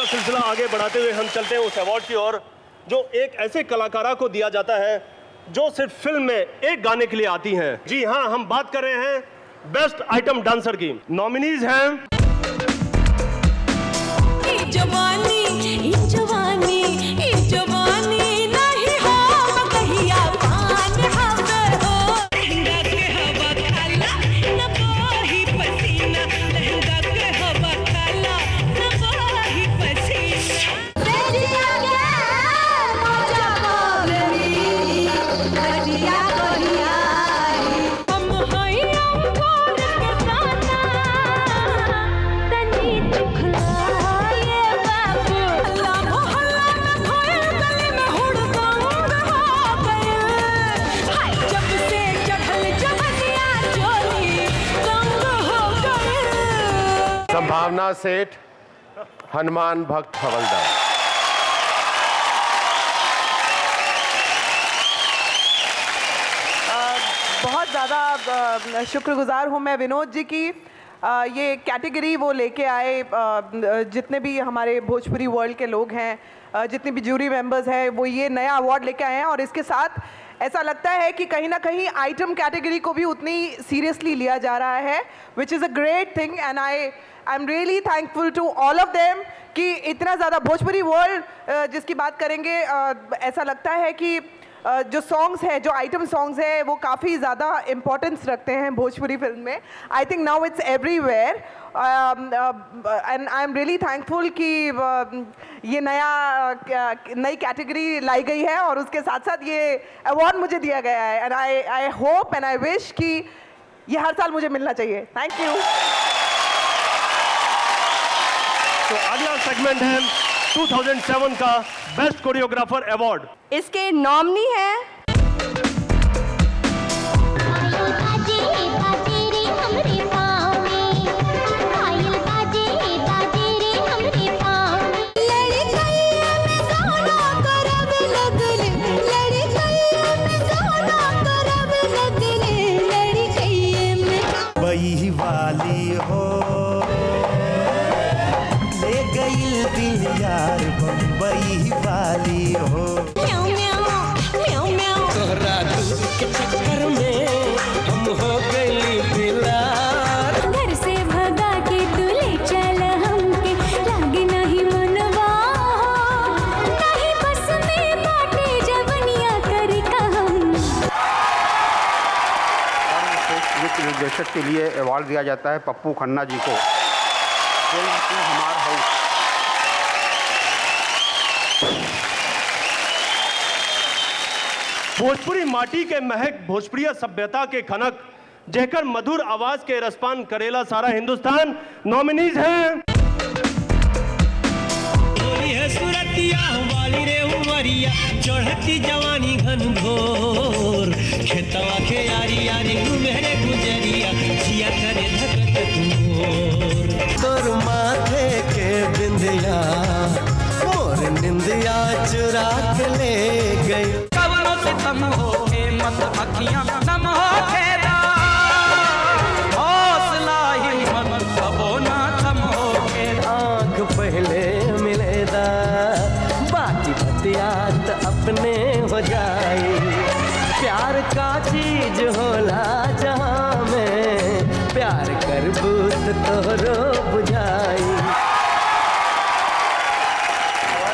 सिलसिला आगे बढ़ाते हुए हम चलते हैं उस अवार्ड की ओर जो एक ऐसे कलाकारा को दिया जाता है जो सिर्फ फिल्म में एक गाने के लिए आती हैं। जी हाँ, हम बात कर रहे हैं बेस्ट आइटम डांसर की। नॉमिनीज हैं संभावना सेठ, हनुमान भक्त हवलदार। बहुत ज़्यादा शुक्रगुजार हूँ मैं विनोद जी की। ये कैटेगरी वो लेके आए, जितने भी हमारे भोजपुरी वर्ल्ड के लोग हैं, जितने भी जूरी मेंबर्स हैं, वो ये नया अवार्ड लेके आए हैं। और इसके साथ ऐसा लगता है कि कहीं ना कहीं आइटम कैटेगरी को भी उतनी सीरियसली लिया जा रहा है, which is a great thing. And I am really thankful to all of them कि इतना ज़्यादा भोजपुरी वर्ल्ड जिसकी बात करेंगे, ऐसा लगता है कि जो सॉन्ग्स हैं, जो आइटम सॉन्ग्स हैं, वो काफ़ी ज़्यादा इम्पोर्टेंस रखते हैं भोजपुरी फिल्म में। I think now it's everywhere and I am really thankful कि ये नई कैटेगरी लाई गई है और उसके साथ साथ ये अवार्ड मुझे दिया गया है। And I hope and I wish कि ये हर साल मुझे मिलना चाहिए। Thank you. तो अगला सेगमेंट है 2007 का बेस्ट कोरियोग्राफर अवार्ड। इसके नॉमिनी हैं वही वाली हो ले गई दिल यार, वही वाली हो। तोहरा दूध के चक्कर में हम हो गई बिलार। घर से भगा के तू ले चल हमके, लागे नहीं मनवा नहीं बस में बाटे जवनिया करी कहम। निर्देशक के लिए अवार्ड दिया जाता है पप्पू खन्ना जी को। फिल्म टू हमार हाउस। भोजपुरी माटी के महक, भोजपुरी सभ्यता के खनक, जहकर मधुर आवाज के रसपान करेला सारा हिंदुस्तान। नॉमिनीज हैं सुरतिया वाली रे उमरिया, चढ़ती जवानी घन घोर, खेतवा के यारी यारी घुमेरे गुजरिया, जिया करे धकत तोर। तोर माथे के बिंदिया मोर निंदिया चुरा के ले गई। कवनों से तम हो के मत अखियां नम हो के दा, हौसला ही मन कबो ना थम हो के। आँख पहले मिलेदा, बाकी बतियात अपने हो जाए। प्यार का चीज होला जहाँ में, प्यार कर बूत तोरो बुझाई।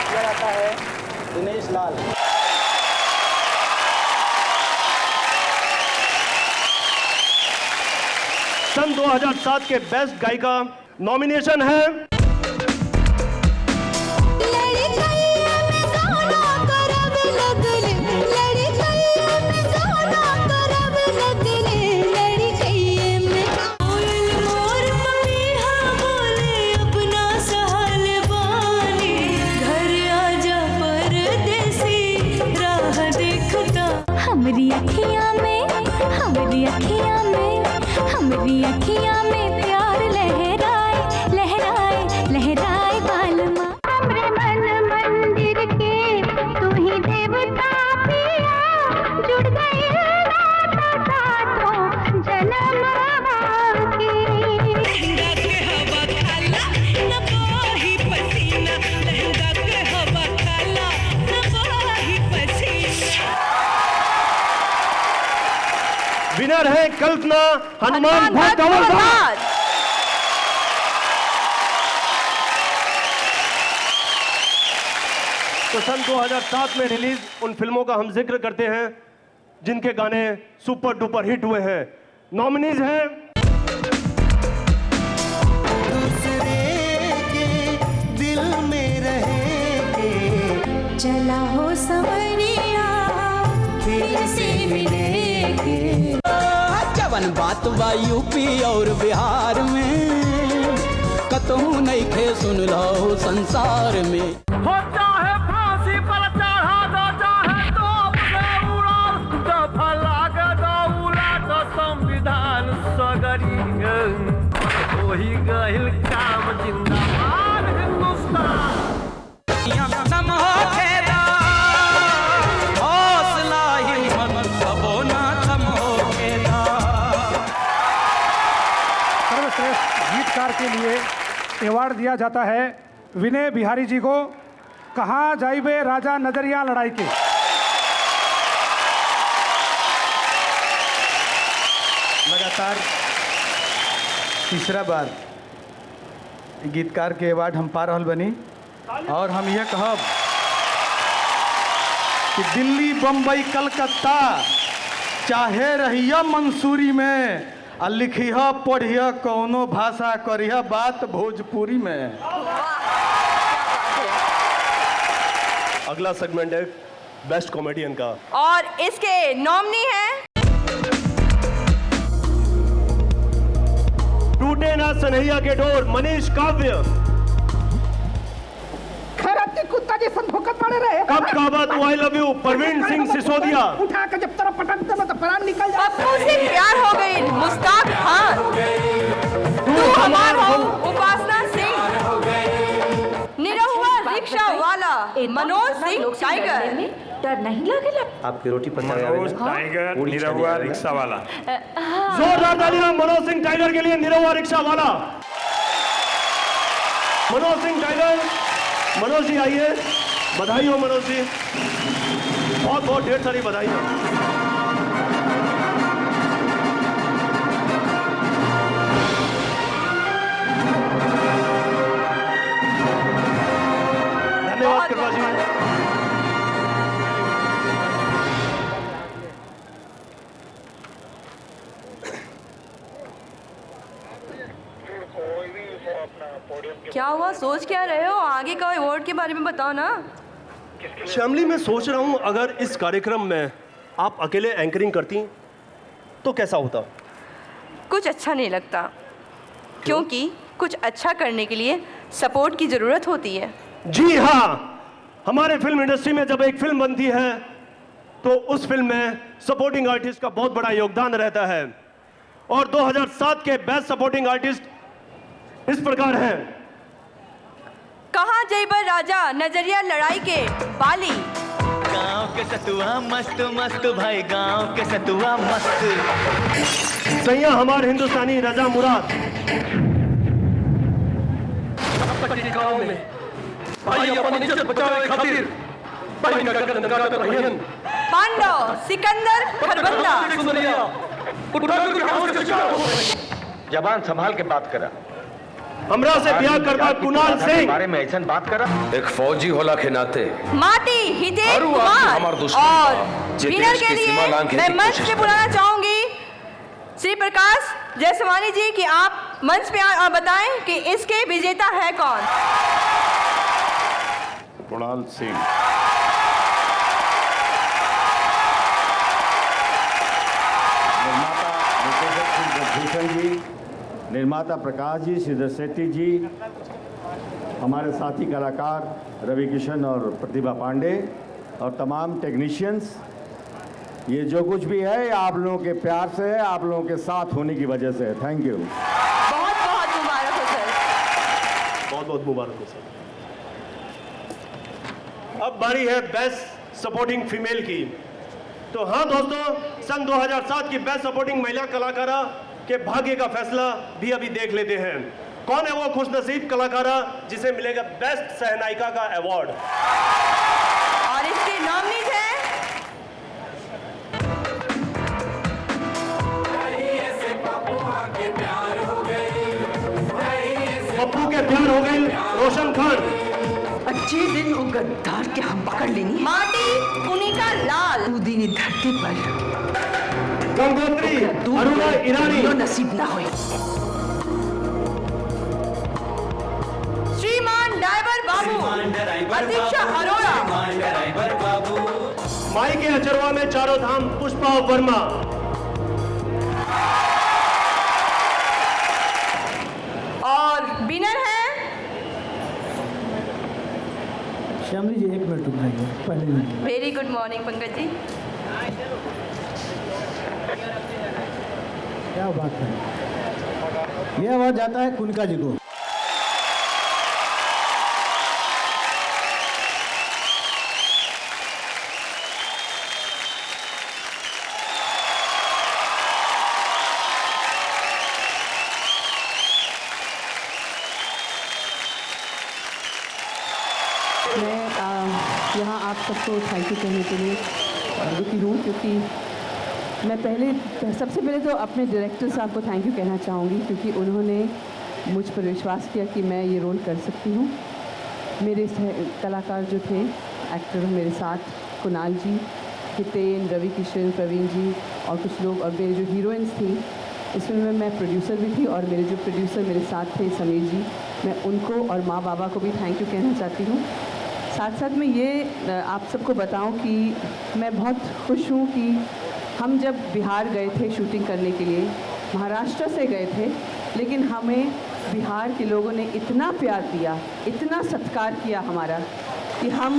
किया जाता है दिनेश लाल। सन 2007 के बेस्ट गायिका नॉमिनेशन है हमरी अखियां में, हमरी अखियां में, हमरी अखियां में प्यार लहराए लहराए कलाकार हैं कल्पना हनुमान भट्ट अवलदार। तो सन 2007 में रिलीज उन फिल्मों का हम जिक्र करते हैं जिनके गाने सुपर डुपर हिट हुए हैं। नॉमिनीज हैं दिल में रहेंगे, चला हो सवरिया फिर से मिलेंगे। जवन बात बा यूपी और बिहार में, कतहू नहीं खे सुन लो संसार में। होता है फांसी पर चढ़ा दो, चाहे तो उसे उड़ा दो, भला के दो उड़ा दो संविधान सगरी वही गहिल काम जिंदाबाद हिंदुस्तान। नम हो खेदा, हौसला हिम्मत सबो ना थम हो खेदा। सर्वश्रेष्ठ गीतकार के लिए अवार्ड दिया जाता है विनय बिहारी जी को। कहाँ जाइबे राजा नजरिया लड़ाई के। लगातार तीसरा बार गीतकार के अवार्ड हम पा रहल बनी और हम यह कहब कि दिल्ली बम्बई कलकत्ता चाहे रहिया मंसूरी में आ लिखिह पढ़िह कौनो भाषा करिह बात भोजपुरी में। अगला सेगमेंट है बेस्ट कॉमेडियन का और इसके नॉमिनी हैं टूटे ना सनैया के डोर मनीष काव्य। कुत्ता जैसा भोकत पड़े रहे। कब काबा तू I love you Praveen Singh Sisodia. उठा के जब तरफ पटकते में तो प्राण निकल जाए। पप्पू से प्यार हो गई मुस्ताक खान। तू हमार हो उपासना सिंह। निरहुआ रिक्शा वाला मनोज सिंह टाइगर। डर नहीं लगेला। आपकी रोटी पका टाइगर निरहुआ रिक्शा वाला। जोरदार तालियां मनोज सिंह टाइगर के लिए। निरहुआ रिक्शा वाला मनोज सिंह टाइगर। मनोज जी आइए, बधाई हो मनोज जी, बहुत बहुत ढेर सारी बधाई हो। धन्यवाद कृपा जी। क्या हुआ, सोच क्या रहे हो? आगे का अवार्ड के बारे में बताओ ना। श्यामली, मैं सोच रहा हूं अगर इस कार्यक्रम में आप अकेले एंकरिंग करती तो कैसा होता? कुछ अच्छा नहीं लगता, क्योंकि कुछ अच्छा करने के लिए सपोर्ट की ज़रूरत होती है। जी हाँ, हमारे फिल्म इंडस्ट्री में जब एक फिल्म बनती है तो उस फिल्म में सपोर्टिंग आर्टिस्ट का बहुत बड़ा योगदान रहता है। और 2007 के बेस्ट सपोर्टिंग आर्टिस्ट इस प्रकार हैं। कहाँ जयबर राजा नजरिया लड़ाई के बाली। गांव के सतुआ मस्त मस्त भाई, गांव के सतुआ मस्त। सैया हमार हिंदुस्तानी रजा मुराद। गांव में भाई अपन इज्जत बचावे खातिर भाई का गर्दन काटत रहियन। पांडव सिकंदर खरबंदा। जबान संभाल के बात करा। हमरा से ब्याह करता कुणाल सिंह बारे में ऐसा बात करा। एक फौजी होला के नाते माटी हितेश कुमार और विनर के लिए मैं मंच पे बुलाना चाहूंगी श्री प्रकाश जयसवानी जी कि आप मंच पे और बताएं कि इसके विजेता है कौन। कुणाल सिंह। भूषण जी, निर्माता प्रकाश जी, श्रीधर शेट्टी जी, हमारे साथी कलाकार रवि किशन और प्रतिभा पांडे और तमाम टेक्नीशियंस, ये जो कुछ भी है ये आप लोगों के प्यार से है, आप लोगों के साथ होने की वजह से है। Thank you. बहुत बहुत मुबारक हो सर। बहुत बहुत मुबारक हो सर। अब बारी है बेस्ट सपोर्टिंग फीमेल की। तो हाँ दोस्तों, सन 2007 की बेस्ट सपोर्टिंग महिला कलाकारा के भाग्य का फैसला भी अभी देख लेते हैं। कौन है वो खुशनसीब कलाकारा जिसे मिलेगा बेस्ट सहनायिका का अवार्ड। और इसके नॉमिनीज हैं के प्यार हो गई रोशन खान। अच्छे दिन वो गद्दार के हम पकड़ लेनी माटी उन्हीं का लाल दीनी धरती पर गंगोत्री अरुणा ईरानी नसीब ना हुई। श्रीमान ड्राइवर बाबू प्रतीक्षा अरोड़ा माई के अचरवा में चारों धाम पुष्पा वर्मा। और विनर है श्यामली जी, 1 मिनट रुक जाइए पहले नहीं। Very good morning Pankaj ji. क्या बात है, यह अवार्ड जाता है कुनका जी को। मैं यहाँ आप सबको थैंक यू कहने के लिए रुकी हूँ, क्योंकि मैं सबसे पहले तो अपने डायरेक्टर साहब को थैंक यू कहना चाहूँगी, क्योंकि उन्होंने मुझ पर विश्वास किया कि मैं ये रोल कर सकती हूँ। मेरे कलाकार जो थे एक्टर मेरे साथ, कुणाल जी, हितेन, रवि किशन, प्रवीण जी और कुछ लोग, और मेरी जो हीरोइंस थी इसमें मैं प्रोड्यूसर भी थी, और मेरे जो प्रोड्यूसर मेरे साथ थे समीर जी, मैं उनको और माँ बाबा को भी थैंक यू कहना चाहती हूँ। साथ साथ मैं ये आप सबको बताऊं कि मैं बहुत खुश हूँ कि हम जब बिहार गए थे शूटिंग करने के लिए, महाराष्ट्र से गए थे, लेकिन हमें बिहार के लोगों ने इतना प्यार दिया, इतना सत्कार किया हमारा, कि हम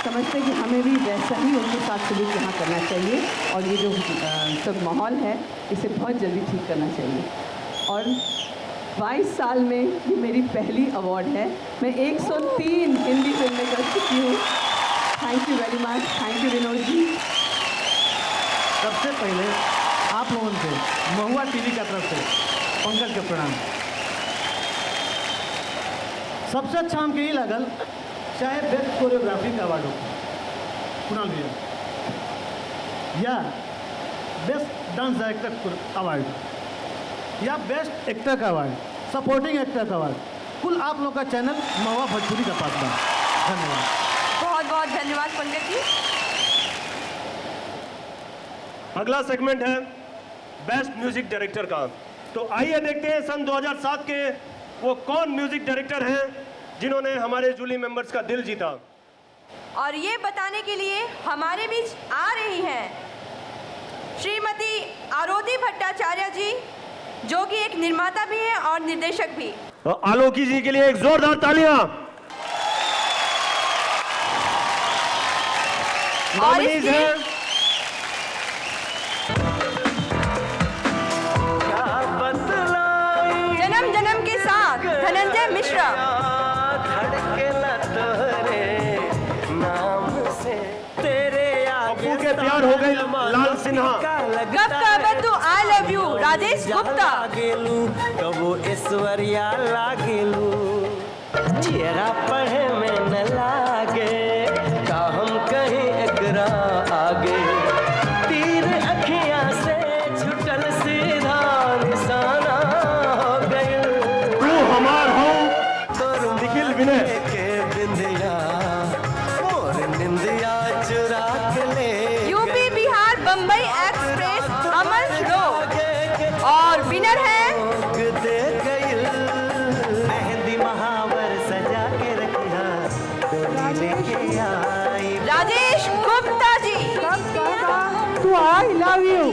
समझते कि हमें भी वैसा ही उनके साथ सलूक यहाँ करना चाहिए, और ये जो सब माहौल है इसे बहुत जल्दी ठीक करना चाहिए। और 22 साल में ये मेरी पहली अवार्ड है। मैं 103 हिंदी फिल्में कर चुकी हूँ। Thank you very much, thank you Vinod ji. सबसे पहले आप लोगों से महुआ टीवी की तरफ से पंकज के प्रणाम। सबसे अच्छा हमको यही लगल, चाहे बेस्ट कोरियोग्राफी का अवार्ड हो कुणाल भैया, या बेस्ट डांस डायरेक्टर अवार्ड, या बेस्ट एक्टर का अवार्ड, सपोर्टिंग एक्टर का अवार्ड, कुल आप लोग का चैनल महुआ भोजपुरी का पास। धन्यवाद, बहुत बहुत धन्यवाद पंकज जी। अगला सेगमेंट है बेस्ट म्यूजिक डायरेक्टर का। तो आइए देखते हैं सन 2007 के वो कौन म्यूजिक डायरेक्टर हैं जिन्होंने हमारे जूरी मेंबर्स का दिल जीता। और ये बताने के लिए हमारे बीच आ रही हैं श्रीमती आरोती भट्टाचार्य जी, जो कि एक निर्माता भी हैं और निर्देशक भी। आलोकी जी के लिए एक जोरदार तालियां। नॉमिनीज हैं जन्म जन्म के साथ धनंजय मिश्रा, पप्पू के प्यार हो गई लाल सिन्हा, गप का बंधु आई लव यू राजेश गुप्ता, कबो ऐश्वर्या लागेलू, चेहरा पढ़े में न लागे, का हम कहीं एकरा आगे, तीर अखियां से छुटल सीधा निशाना हो गई, तू हमार हो निखिल विनय के बिंदिया मोर निंदिया चुरा के ले, यूपी बिहार बम्बई एक्सप्रेस अमर रो, और विनर है मेहंदी महावर सजा के रखिया, लेके आई Rajesh Gupta ji. I love you.